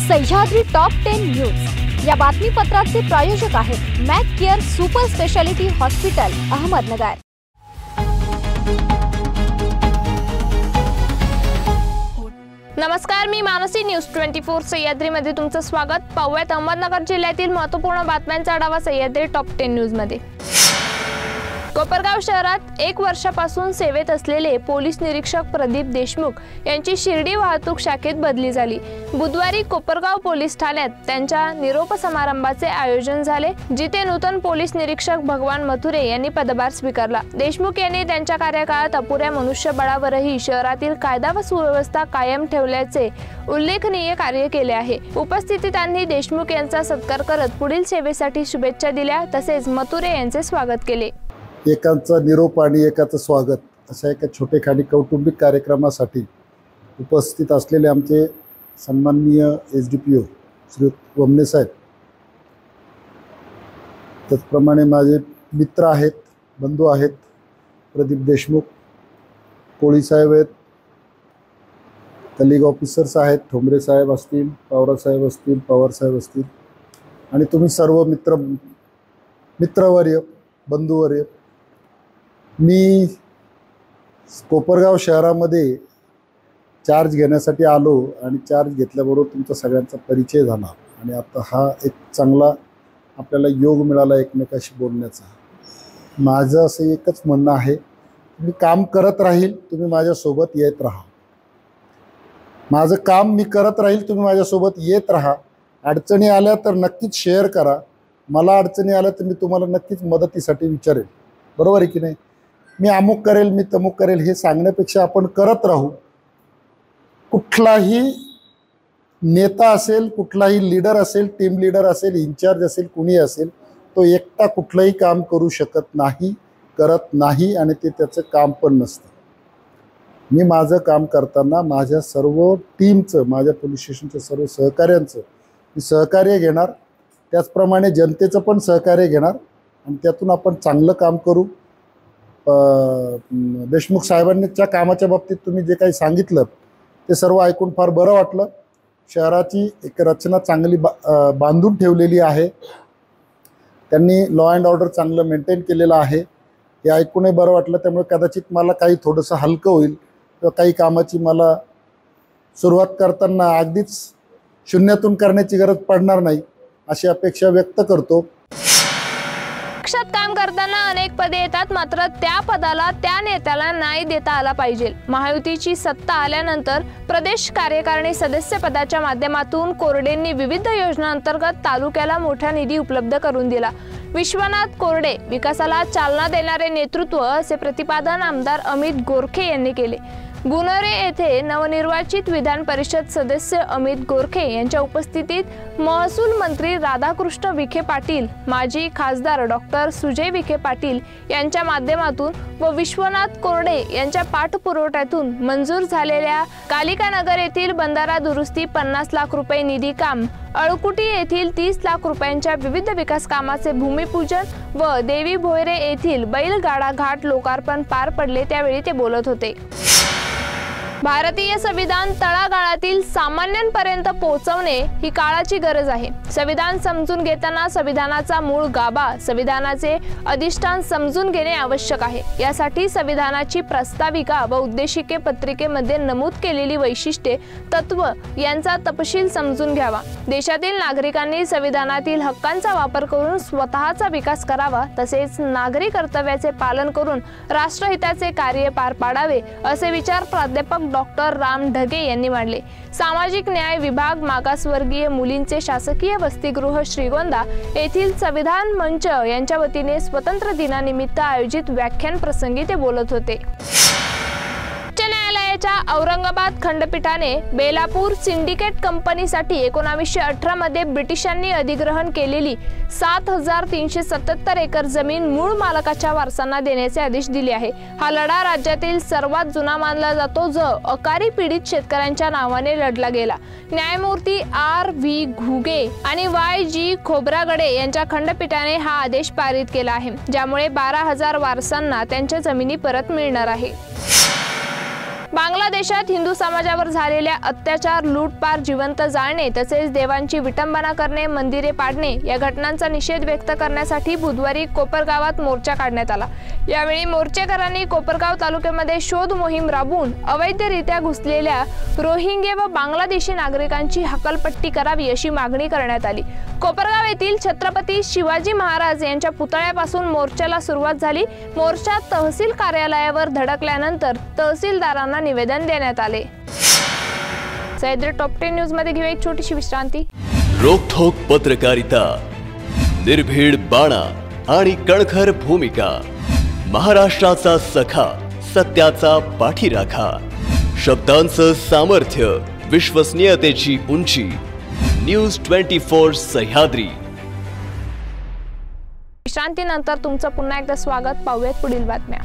Sahyadri top 10 news या बातमीपत्राचे प्रायोजक आहेत Mac Care super speciality hospital Ahmednagar. नमस्कार, मी मानसी न्यूज 24 सह्याद्री मध्ये तुमचं स्वागत। पाहूयात अहमदनगर जिल्ह्यातील महत्त्वपूर्ण बातम्यांचा आढावा सह्याद्री टॉप 10 न्यूज मध्ये। कोपरगाव शहरात 1 वर्षापासून सेवेत असलेले पोलीस निरीक्षक प्रदीप देशमुख यांची शिर्डी वाहतूक शाखेत बदली झाली। बुधवारी कोपरगाव पोलीस ठाण्यात त्यांच्या निरोप समारंभाचे आयोजन झाले, जिथे नूतन पोलीस निरीक्षक भगवान मथुरे यांनी पदभार स्वीकारला। देशमुख यांनी त्यांच्या कार्यकाळात अपुऱ्या मनुष्यबळावरही शहरातील कायदा व सुव्यवस्था कायम ठेवल्याचे उल्लेखनीय कार्य केले आहे। उपस्थितांनी देशमुख यांचा सत्कार करत पुढील सेवेसाठी शुभेच्छा दिल्या, तसेच मथुरे यांचे स्वागत केले। एकांचा निरोप आणि एकाचं स्वागत अशा एका छोटेखानी कौटुंबिक कार्यक्रमासाठी उपस्थित असलेले आमचे सन्माननीय SDPO श्री वमने साहेब, त्याचप्रमाणे माझे मित्र आहेत, बंधू आहेत, प्रदीप देशमुख, कोळी साहेब आहेत, कलिग ऑफिसर्स आहेत, ठोंबरे साहेब असतील, पवार साहेब असतील, पवार साहेब असतील, आणि तुम्ही सर्व मित्रवर्य, बंधुवर्य। मी कोपरगाव शहरामध्ये चार्ज घेण्यासाठी आलो आणि चार्ज घेतल्याबरोबर तुमचा सगळ्यांचा परिचय झाला आणि आता हा एक चांगला आपल्याला योग मिळाला एकमेकाशी बोलण्याचा। माझं असं एकच म्हणणं आहे, मी काम करत राहील, तुम्ही माझ्यासोबत येत राहा। माझं काम मी करत राहील, तुम्ही माझ्यासोबत येत राहा। अडचणी आल्या तर नक्कीच शेअर करा, मला अडचणी आल्या तर मी तुम्हाला नक्कीच मदतीसाठी विचारेल, बरोबर आहे की नाही? मी अमुक करेल, मी तमुक करेल हे सांगण्यापेक्षा आपण करत राहू। कुठलाही नेता असेल, कुठलाही लीडर असेल, टीम लीडर असेल, इन्चार्ज असेल, कुणी असेल, तो एकटा कुठलंही काम करू शकत नाही, करत नाही, आणि ते त्याचं काम पण नसतं। मी माझं काम करताना माझ्या सर्व टीमचं, माझ्या पोलीस स्टेशनच्या सर्व सहकाऱ्यांचं मी सहकार्य घेणार, त्याचप्रमाणे जनतेचं पण सहकार्य घेणार आणि त्यातून आपण चांगलं काम करू। देशमुख साहेबांच्या कामाच्या बाबतीत तुम्ही जे काही सांगितलं ते सर्व ऐकून फार बरं वाटलं। शहराची एक रचना चांगली बांधून ठेवलेली आहे, त्यांनी लॉ अँड ऑर्डर चांगलं मेंटेन केलेलं आहे, हे ऐकूनही बरं वाटलं। त्यामुळे कदाचित मला काही थोडंसं हलकं होईल किंवा काही कामाची मला सुरुवात करताना अगदीच शून्यातून करण्याची गरज पडणार नाही अशी अपेक्षा व्यक्त करतो। पक्षात काम करताना अनेक पदे येतात, मात्र त्या पदाला त्या नेत्याला न्याय देता आला पाहिजे। महायुतीची सत्ता आल्यानंतर प्रदेश कार्यकारिणी सदस्य पदाच्या माध्यमातून कोरडेंनी विविध योजनांतर्गत तालुक्याला मोठा निधी उपलब्ध करून दिला। विश्वनाथ कोरडे विकासाला चालना देणारे नेतृत्व असे प्रतिपादन आमदार अमित गोरखे यांनी केले। गुणरे येथे नवनिर्वाचित विधान परिषद सदस्य अमित गोरखे यांच्या उपस्थितीत महसूल मंत्री राधाकृष्ण विखे पाटील, माजी खासदार डॉक्टर सुजय विखे पाटील यांच्या माध्यमातून व विश्वनाथ कोरडे यांच्या पाठपुराव्यातून मंजूर झालेल्या कालिकानगर येथील बंधारा दुरुस्ती 50 लाख रुपये निधी काम, अळकुटी येथील 30 लाख रुपयांच्या विविध विकास कामाचे भूमिपूजन व देवी भोयरे येथील बैलगाडा घाट लोकार्पण पार पडले, त्यावेळी ते बोलत होते। भारतीय संविधान तळागाळातील सामान्यांपर्यंत पोहोचवणे ही काळाची गरज आहे। संविधान समजून घेताना संविधानाचा मूळ गाभा, संविधानाचे अधिष्ठान समजून घेणे आवश्यक आहे। यासाठी संविधानाची प्रस्ताविका व उद्देशिके पत्रिकेमध्ये नमूद केलेली वैशिष्ट्ये, तत्व यांचा तपशील समजून घ्यावा। देशातील नागरिकांनी संविधानातील हक्कांचा वापर करून स्वतःचा विकास करावा, तसेच नागरी कर्तव्याचे पालन करून राष्ट्रहिताचे कार्य पार पाडावे, असे विचार प्राध्यापक डॉक्टर राम ढगे यांनी मांडले। सामाजिक न्याय विभाग मागासवर्गीय मुलींचे शासकीय वसतिगृह श्रीगोंदा येथील संविधान मंच यांच्या वतीने स्वतंत्र दिनानिमित्त आयोजित व्याख्यान प्रसंगी ते बोलत होते। औरंगाबाद खंडपीठाने बेलापूर सिंडिकेट कंपनीसाठी 1918 मध्ये ब्रिटिशांनी अधिग्रहण केलेली 7377 एकर जमीन मूळ मालकाच्या वारसांना देण्याचे आदेश दिले आहे। हा लढा राज्यातील सर्वात जुना मानला जातो, जो अकाली पीडित शेतकऱ्यांच्या नावाने लढला गेला। न्यायमूर्ती RV घुगे आणि YG खोब्रागडे यांच्या खंडपीठाने हा आदेश पारित केला आहे, ज्यामुळे 12,000 वारसांना त्यांच्या जमिनी परत मिळणार आहे। बांगलादेशात हिंदू समाजावर झालेल्या अत्याचार, लूटपार, जिवंत जाळणे तसेच देवांची विटंबना करणे, मंदिरे पाडणे या घटनांचा निषेध व्यक्त करण्यासाठी बुधवारी कोपरगावात मोर्चा काढण्यात आला। यावेळी मोर्चेकरांनी कोपरगाव तालुक्यामध्ये शोध मोहीम राबवून अवैधरित्या घुसलेल्या रोहिंग्या व बांगलादेशी नागरिकांची हकालपट्टी करावी अशी मागणी करण्यात आली। कोपरगाव येथील छत्रपती शिवाजी महाराज यांच्या पुतळ्यापासून मोर्चाला सुरुवात झाली। मोर्चा तहसील कार्यालयावर धडकल्यानंतर तहसीलदारांना निवेदन देण्यात आले। सह्याद्री टॉप 10 न्यूज मध्ये घेऊ एक छोटीशी विश्रांती। रोखोक पत्रकारिता, निर्भीड बाणा आणि कणखर भूमिका, महाराष्ट्राचा सखा, सत्याचा पाठीराखा, शब्दांचं सामर्थ्य, विश्वसनीयतेची उंची, न्यूज 24 सह्याद्री। विश्रांतीनंतर तुमचं पुन्हा एकदा स्वागत। पाहूयात पुढील बातम्या।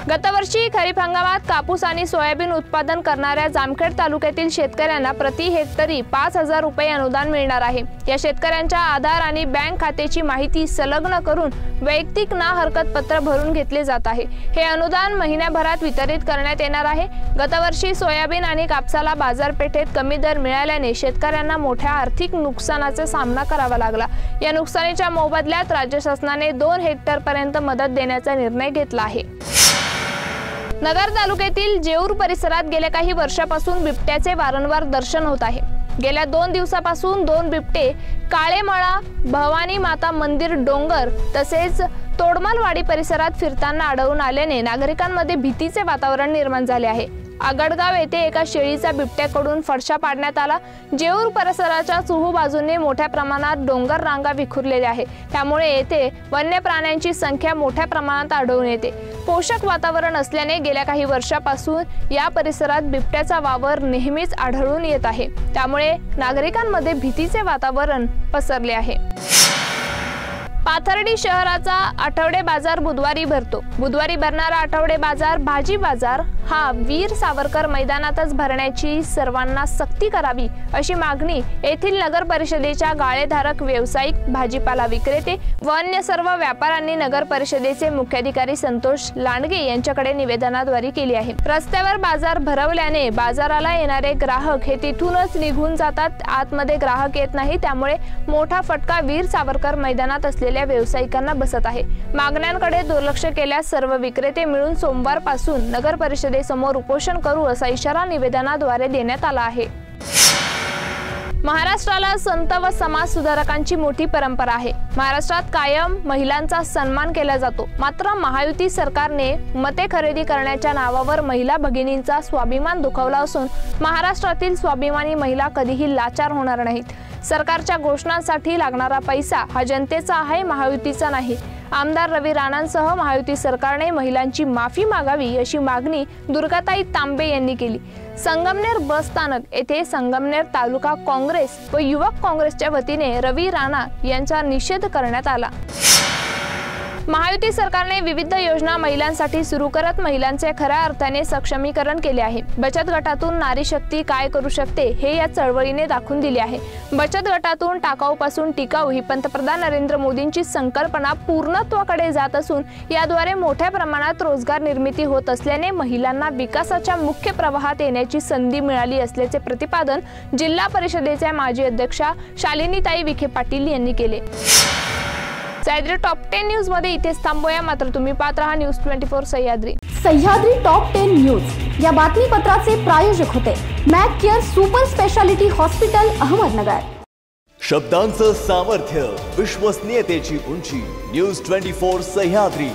गतवर्षी खरीप हंगामात कापूस आणि सोयाबीन उत्पादन करणाऱ्या जामखेड तालुक्यातील शेतकऱ्यांना प्रति हेक्टरी 5,000 रुपये अनुदान मिळणार आहे। या शेतकऱ्यांच्या आधार आणि बँक खात्याची माहिती संलग्न करून वैयक्तिक ना हरकत पत्र भरून घेतले जात आहे। हे अनुदान महिन्याभरात वितरित करण्यात येणार आहे। गतवर्षी सोयाबीन आणि कापसाला बाजारपेठेत कमी दर मिळाल्याने शेतकऱ्यांना मोठ्या आर्थिक नुकसानाचा सामना करावा लागला। या नुकसानीच्या मोबदल्यात राज्य शासनाने 2 हेक्टर पर्यंत मदत देण्याचा निर्णय घेतला आहे। नगर तालुक्यातील जेऊर परिसरात गेल्या काही वर्षापासून बिबट्याचे वारंवार दर्शन होत आहे। गेल्या 2 दिवसापासून 2 बिबटे काळेमळा, भवानी माता मंदिर डोंगर तसेच तोडमालवाडी परिसरात फिरताना आढळून आल्याने नागरिकांमध्ये भीतीचे वातावरण निर्माण झाले आहे। आगडगाव येथे एका शेळीचा बिबट्याकडून फडशा पाडण्यात आला। जेऊर परिसराच्या चोहू बाजूने मोठ्या प्रमाणात डोंगर रांगा विखुरलेल्या आहेत, त्यामुळे येथे वन्य प्राण्यांची संख्या मोठ्या प्रमाणात आढळून येते। पोषक वातावरण असल्याने गेल्या काही वर्षापासून या परिसरात बिबट्याचा वावर नेहमीच आढळून येत आहे, त्यामुळे नागरिकांमध्ये भीतीचे वातावरण पसरले आहे। पाथर्डी शहराचा आठवडे बाजार बुधवारी भरतो। बुधवारी भरणारा आठवडे बाजार, भाजी बाजार हा वीर सावरकर मैदानातच भरण्याची सर्वांना सक्ती करावी अशी मागणी येथील नगर परिषदेच्या गाळेधारक, व्यावसायिक, भाजीपाला विक्रेते व अन्य सर्व व्यापाऱ्यांनी नगर परिषदेचे मुख्याधिकारी संतोष लांडगे यांच्याकडे निवेदनाद्वारे केली आहे। रस्त्यावर बाजार भरवल्याने बाजाराला येणारे ग्राहक हे तिथूनच निघून जातात, आतमध्ये ग्राहक येत नाही, त्यामुळे मोठा फटका वीर सावरकर मैदानात असलेल्या व्यावसायिकांना बसत आहे। मागण्यांकडे दुर्लक्ष केल्यास सर्व विक्रेते मिळून सोमवारपासून नगर परिषदेसमोर उपोषण करू असा इशारा निवेदनाद्वारे देण्यात आला आहे। महाराष्ट्राला संत व समाज सुधारकांची मोठी परंपरा आहे। महाराष्ट्रात कायम महिलांचा सन्मान केला जातो, मात्र महायुती सरकारने मते खरेदी करण्याच्या नावावर महिला भगिनींचा स्वाभिमान दुखावला असून महाराष्ट्रातील स्वाभिमानी महिला कधीही लाचार होणार नाहीत। सरकारच्या घोषणांसाठी लागणारा पैसा हा जनतेचा आहे, महायुतीचा नाही। आमदार रवी राणांसह महायुती सरकारने महिलांची माफी मागावी अशी मागणी दुर्गाताई तांबे यांनी केली। संगमनेर बस स्थानक येथे संगमनेर तालुका काँग्रेस व युवक काँग्रेसच्या वतीने रवी राणा यांचा निषेध करण्यात आला। महायुती सरकारने विविध योजना महिलांसाठी सुरू करत महिलांचे खऱ्या अर्थाने सक्षमीकरण केले आहे। बचत गटातून नारी शक्ती काय करू शकते हे या चळवळीने दाखवून दिले आहे। बचत गटातून टाकाऊपासून टिकाऊ ही पंतप्रधान नरेंद्र मोदींची संकल्पना पूर्णत्वाकडे जात असून याद्वारे मोठ्या प्रमाणात रोजगार निर्मिती होत असल्याने महिलांना विकासाच्या मुख्य प्रवाहात येण्याची संधी मिळाली असल्याचे प्रतिपादन जिल्हा परिषदेच्या माजी अध्यक्षा शालिनीताई विखे पाटील यांनी केले। सह्याद्री टॉप 10 न्यूज मध्ये इथेच थांबूया, मात्र तुम्ही पाहत रहा news 24 Sahyadri. Sahyadri top 10 news या बातमीपत्राचे प्रायोजक होते Mac Care super speciality hospital, Ahmednagar. शब्दांचं सामर्थ्य, विश्वसनीयतेची उंची, न्यूज 24 सह्याद्री।